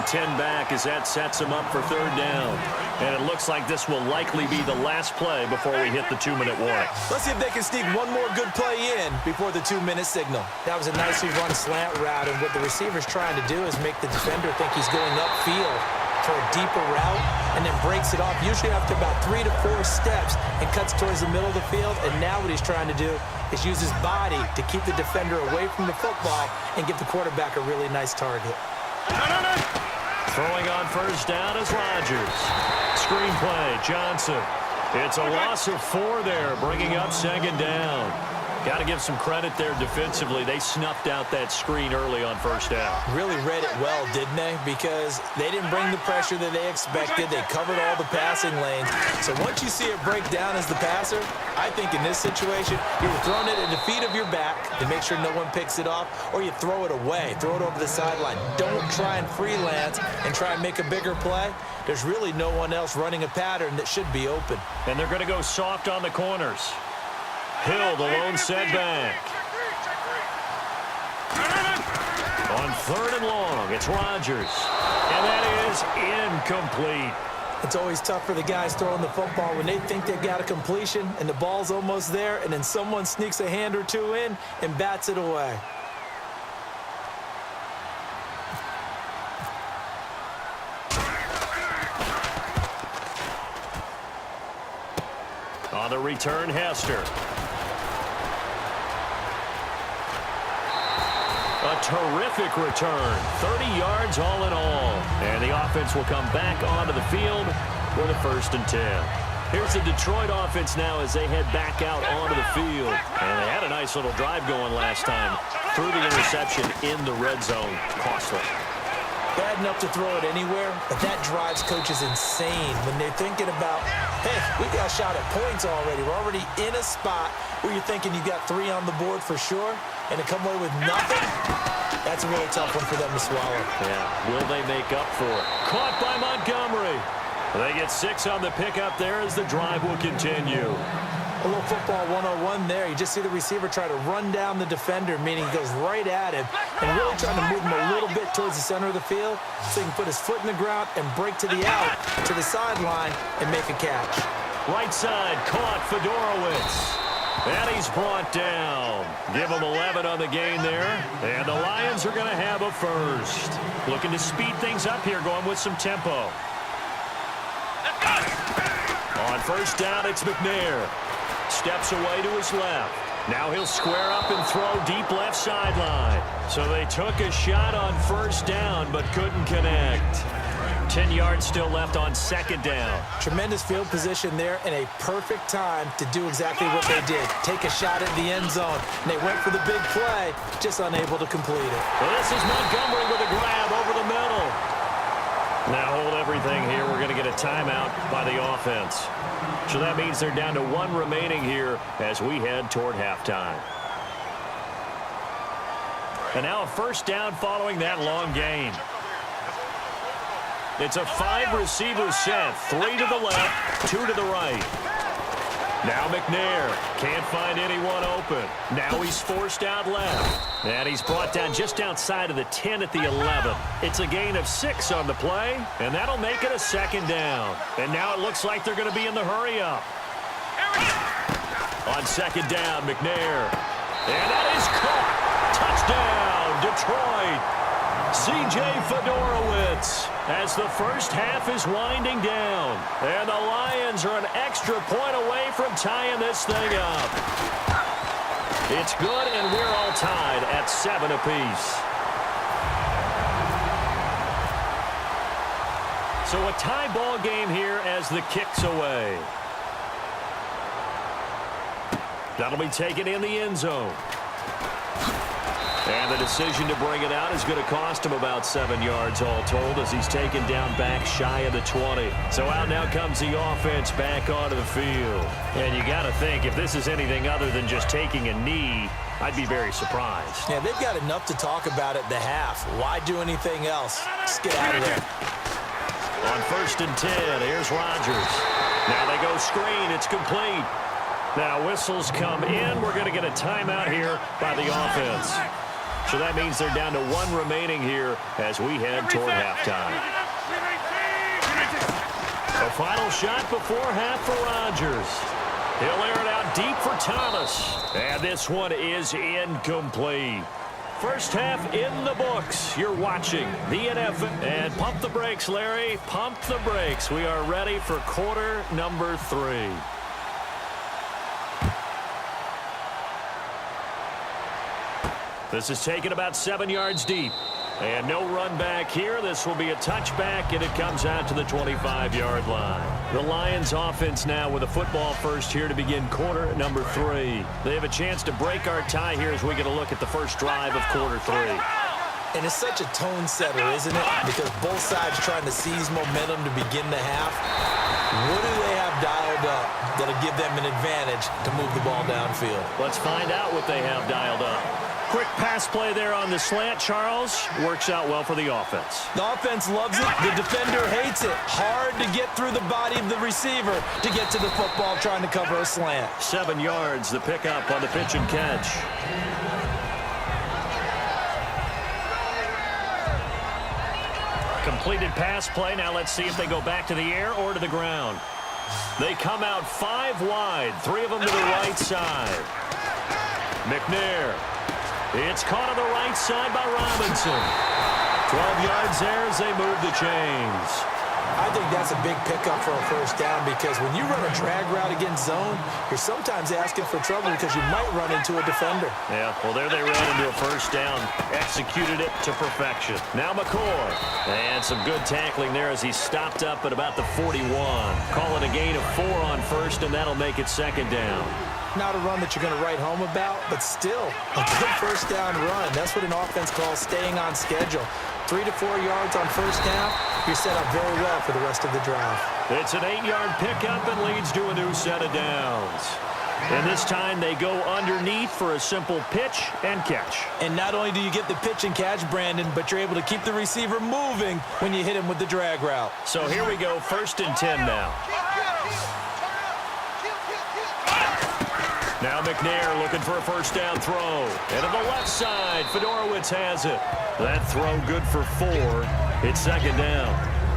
10 back as that sets him up for third down. And it looks like this will likely be the last play before we hit the 2-minute warning. Let's see if they can sneak one more good play in before the 2-minute signal. That was a nicely run slant route, and what the receiver's trying to do is make the defender think he's going upfield for a deeper route, and then breaks it off, usually after about 3 to 4 steps, and cuts towards the middle of the field. And now what he's trying to do is use his body to keep the defender away from the football and give the quarterback a really nice target. Throwing on first down is Rodgers. Screen play, Johnson. It's a loss of 4 there, bringing up second down. Got to give some credit there defensively. They snuffed out that screen early on first down. Really read it well, didn't they? Because they didn't bring the pressure that they expected. They covered all the passing lanes. So once you see it break down as the passer, I think in this situation, you're throwing it at the feet of your back to make sure no one picks it off, or you throw it away, throw it over the sideline. Don't try and freelance and try and make a bigger play. There's really no one else running a pattern that should be open. And they're going to go soft on the corners. Hill, the lone setback. On third and long, it's Rodgers. And that is incomplete. It's always tough for the guys throwing the football when they think they've got a completion and the ball's almost there, and then someone sneaks a hand or two in and bats it away. On the return, Hester. A terrific return. 30 yards all in all. And the offense will come back onto the field for the 1st and 10. Here's the Detroit offense now as they head back out onto the field. And they had a nice little drive going last time. Threw the interception in the red zone. Costly. Bad enough to throw it anywhere, but that drives coaches insane when they're thinking about, hey, we got a shot at points already. We're already in a spot where you're thinking you got 3 on the board for sure, and to come away with nothing, that's a really tough one for them to swallow. Yeah, will they make up for it? Caught by Montgomery. They get 6 on the pickup there as the drive will continue. A little football 101 there. You just see the receiver try to run down the defender, meaning he goes right at him, and really trying to move him a little bit towards the center of the field so he can put his foot in the ground and break to the out, to the sideline, and make a catch. Right side, caught Fedorowicz. And he's brought down. Give him 11 on the gain there. And the Lions are going to have a first. Looking to speed things up here, going with some tempo. On first down, it's McNair. Steps away to his left. Now he'll square up and throw deep left sideline. So they took a shot on first down, but couldn't connect. 10 yards still left on second down. Tremendous field position there and a perfect time to do exactly what they did. Take a shot at the end zone. And they went for the big play, just unable to complete it. Well, this is Montgomery with a grab over the middle. Now hold everything here. We're going to get a timeout by the offense. So that means they're down to 1 remaining here as we head toward halftime. And now a first down following that long gain. It's a 5-receiver set. 3 to the left, 2 to the right. Now McNair can't find anyone open. Now he's forced out left. And he's brought down just outside of the 10 at the 11. It's a gain of 6 on the play, and that'll make it a second down. And now it looks like they're going to be in the hurry-up. On second down, McNair. And that is caught. Touchdown, Detroit. C.J. Fedorowicz as the first half is winding down. And the Lions are an extra point away from tying this thing up. It's good, and we're all tied at 7 apiece. So a tie ball game here as the kick's away. That'll be taken in the end zone. And the decision to bring it out is going to cost him about 7 yards all told as he's taken down back shy of the 20. So out now comes the offense back onto the field. And you got to think, if this is anything other than just taking a knee, I'd be very surprised. Yeah, they've got enough to talk about at the half. Why do anything else? Just get out of there. On first and 10, here's Rodgers. Now they go screen. It's complete. Now whistles come in. We're going to get a timeout here by the offense. So that means they're down to 1 remaining here as we head toward halftime. A final shot before half for Rodgers. He'll air it out deep for Thomas. And this one is incomplete. First half in the books. You're watching the NFL. And pump the brakes, Larry. Pump the brakes. We are ready for quarter number 3. This is taken about 7 yards deep. And no run back here. This will be a touchback, and it comes out to the 25-yard line. The Lions offense now with a football first here to begin quarter number 3. They have a chance to break our tie here as we get a look at the first drive of quarter 3. And it's such a tone setter, isn't it? Because both sides trying to seize momentum to begin the half. What do they have dialed up that'll give them an advantage to move the ball downfield? Let's find out what they have dialed up. Quick pass play there on the slant, Charles. Works out well for the offense. The offense loves it. The defender hates it. Hard to get through the body of the receiver to get to the football trying to cover a slant. 7 yards, the pickup on the pitch and catch. Completed pass play. Now let's see if they go back to the air or to the ground. They come out 5 wide, 3 of them to the right side. McNair. It's caught on the right side by Robinson. 12 yards there as they move the chains. I think that's a big pickup for a first down because when you run a drag route against zone, you're sometimes asking for trouble because you might run into a defender. Yeah, well, there they ran into a first down. Executed it to perfection. Now McCoy. And some good tackling there as he stopped up at about the 41. Call it a gain of 4 on first, and that'll make it second down. Not a run that you're going to write home about, but still a good first down run. That's what an offense calls staying on schedule. 3 to 4 yards on first down, you're set up very well for the rest of the drive. It's an 8-yard pickup and leads to a new set of downs. And this time they go underneath for a simple pitch and catch. And not only do you get the pitch and catch, Brandon, but you're able to keep the receiver moving when you hit him with the drag route. So here we go, 1st and 10 now. Now McNair looking for a first down throw. And on the left side, Fedorowicz has it. That throw good for 4. It's second down.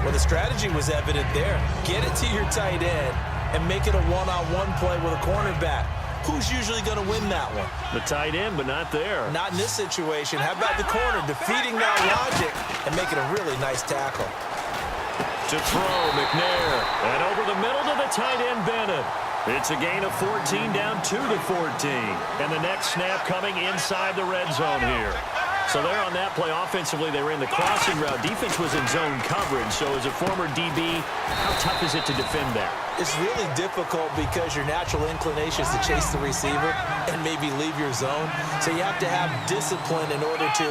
Well, the strategy was evident there. Get it to your tight end and make it a one-on-one play with a cornerback. Who's usually going to win that one? The tight end, but not there. Not in this situation. How about the corner defeating that logic and making a really nice tackle? To throw, McNair. And over the middle to the tight end, Bennett. It's a gain of 14 down 2 to 14. And the next snap coming inside the red zone here. So there on that play offensively, they ran the crossing route. Defense was in zone coverage. So as a former DB, how tough is it to defend that? It's really difficult because your natural inclination is to chase the receiver and maybe leave your zone. So you have to have discipline in order to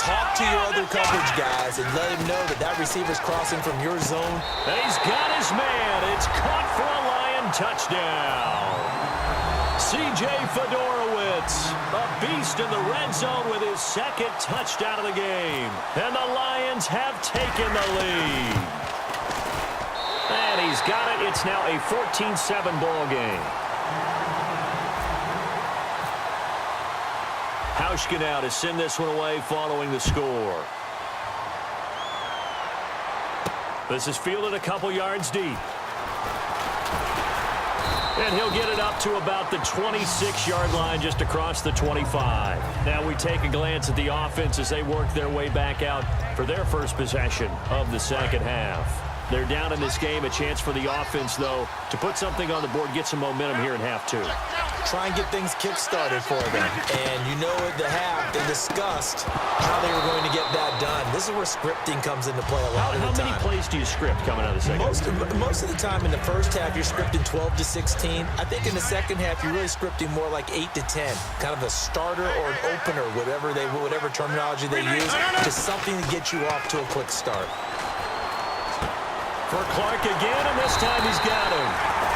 talk to your other coverage guys and let him know that that receiver's crossing from your zone. And he's got his man. It's caught for a Lion touchdown. C.J. Fedorowicz, a beast in the red zone with his 2nd touchdown of the game. And the Lions have taken the lead. And he's got it. It's now a 14-7 ball game. Hauschka now to send this one away following the score. This is fielded a couple yards deep. And he'll get it up to about the 26-yard line just across the 25. Now we take a glance at the offense as they work their way back out for their first possession of the second half. They're down in this game. A chance for the offense, though, to put something on the board, get some momentum here in half 2. Try and get things kick-started for them. And you know at the half, they discussed how they were going to get that done. This is where scripting comes into play a lot of the time. How many plays do you script coming out of the second half? Most of the time in the first half, you're scripting 12 to 16. I think in the second half, you're really scripting more like 8 to 10. Kind of a starter or an opener, whatever terminology they use. Just something to get you off to a quick start. For Clark again, and this time he's got him.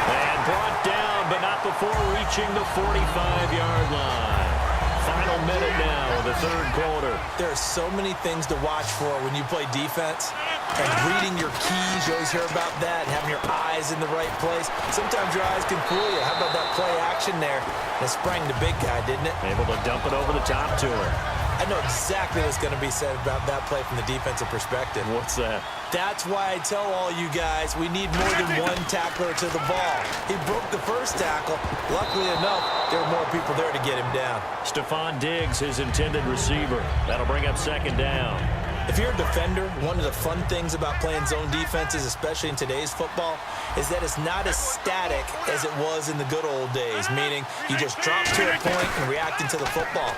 And brought down, but not before reaching the 45-yard line. Final minute now of the third quarter. There are so many things to watch for when you play defense. And reading your keys, you always hear about that, and having your eyes in the right place. Sometimes your eyes can fool you. How about that play action there? That sprang the big guy, didn't it? Able to dump it over the top to him. I know exactly what's going to be said about that play from the defensive perspective. What's that? That's why I tell all you guys we need more than one tackler to the ball. He broke the first tackle. Luckily enough, there were more people there to get him down. Stephon Diggs, his intended receiver. That'll bring up second down. If you're a defender, one of the fun things about playing zone defenses, especially in today's football, is that it's not as static as it was in the good old days, meaning you just drop to a point and react into the football.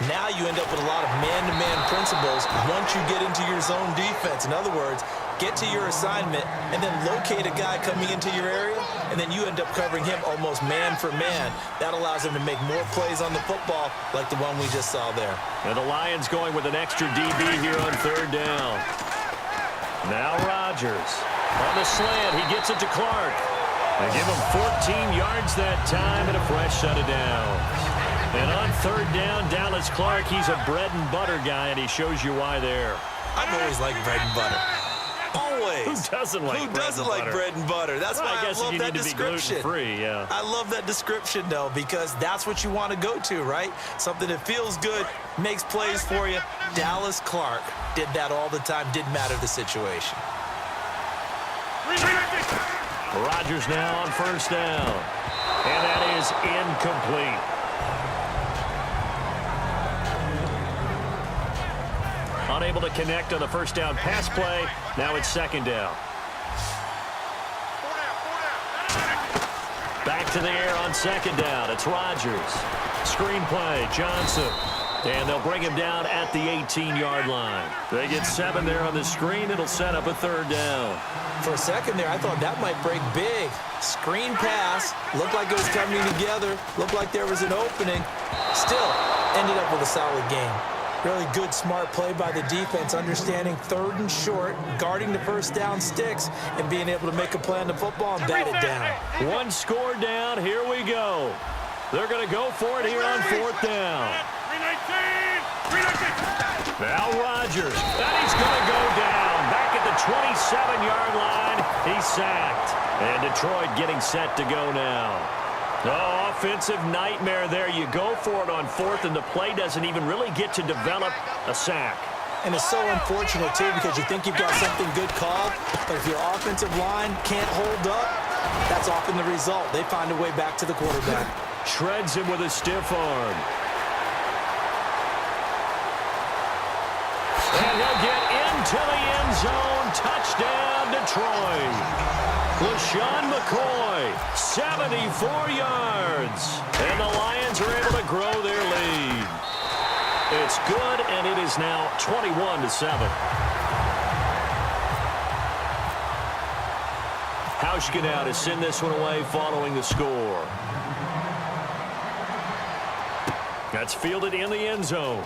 Now you end up with a lot of man-to-man principles once you get into your zone defense. In other words, get to your assignment and then locate a guy coming into your area, and then you end up covering him almost man for man. That allows him to make more plays on the football like the one we just saw there. And the Lions going with an extra DB here on third down. Now Rodgers on the slant. He gets it to Clark. They give him 14 yards that time and a fresh set of downs. And on third down, Dallas Clark, he's a bread and butter guy, and he shows you why there. I've always liked bread and butter. Always. Who doesn't like bread and butter? That's why I love that description. Free, yeah. I love that description, though, because that's what you want to go to, right? Something that feels good, makes plays for you. Dallas Clark did that all the time. Didn't matter the situation. Rodgers now on first down. And that is incomplete. Unable to connect on the first down pass play. Now it's second down. Back to the air on second down. It's Rodgers. Screen play, Johnson. And they'll bring him down at the 18-yard line. They get 7 there on the screen. It'll set up a third down. For a second there, I thought that might break big. Screen pass. Looked like it was coming together. Looked like there was an opening. Still, ended up with a solid game. Really good, smart play by the defense, understanding third and short, guarding the first down sticks, and being able to make a play on the football and bat it down. One score down. Here we go. They're going to go for it here on fourth down. Now Rodgers. And he's going to go down. Back at the 27-yard line. He's sacked. And Detroit getting set to go now. Oh, offensive nightmare there. You go for it on fourth, and the play doesn't even really get to develop a sack. And it's so unfortunate, too, because you think you've got something good called, but if your offensive line can't hold up, that's often the result. They find a way back to the quarterback. Shreds him with a stiff arm. And he'll get into the end zone. Touchdown, Detroit. LaShawn McCoy, 74 yards. And the Lions are able to grow their lead. It's good, and it is now 21-7. Hauschka now to send this one away following the score. That's fielded in the end zone.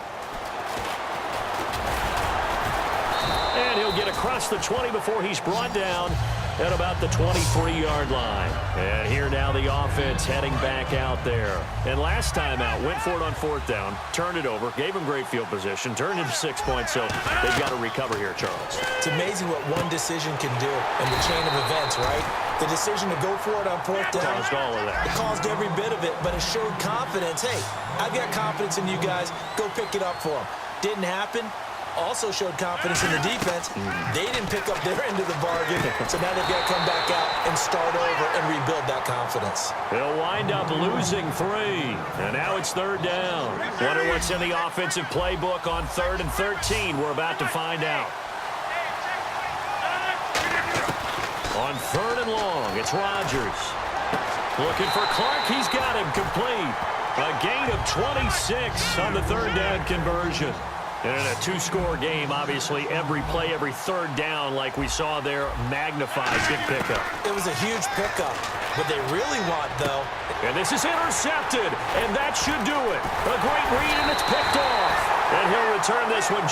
And he'll get across the 20 before he's brought down at about the 23-yard line. And here now the offense heading back out there. And last time out, went for it on fourth down, turned it over, gave him great field position, turned into 6 points, so they've got to recover here, Charles. It's amazing what one decision can do in the chain of events, right? The decision to go for it on fourth down. Caused all of that. It caused every bit of it, but it showed confidence. Hey, I've got confidence in you guys. Go pick it up for them. Didn't happen. Also showed confidence in the defense. They didn't pick up their end of the bargain, so now they've got to come back out and start over and rebuild that confidence. They'll wind up losing 3, and now it's third down. Wonder what's in the offensive playbook on 3rd and 13. We're about to find out. On 3rd and long, it's Rodgers. Looking for Clark. He's got him complete. A gain of 26 on the third down conversion. And in a 2-score game, obviously, every play, every third down, like we saw there, magnified. Big pickup. It was a huge pickup. What they really want, though. And this is intercepted, and that should do it. A great read, and it's picked off. And he'll return this one.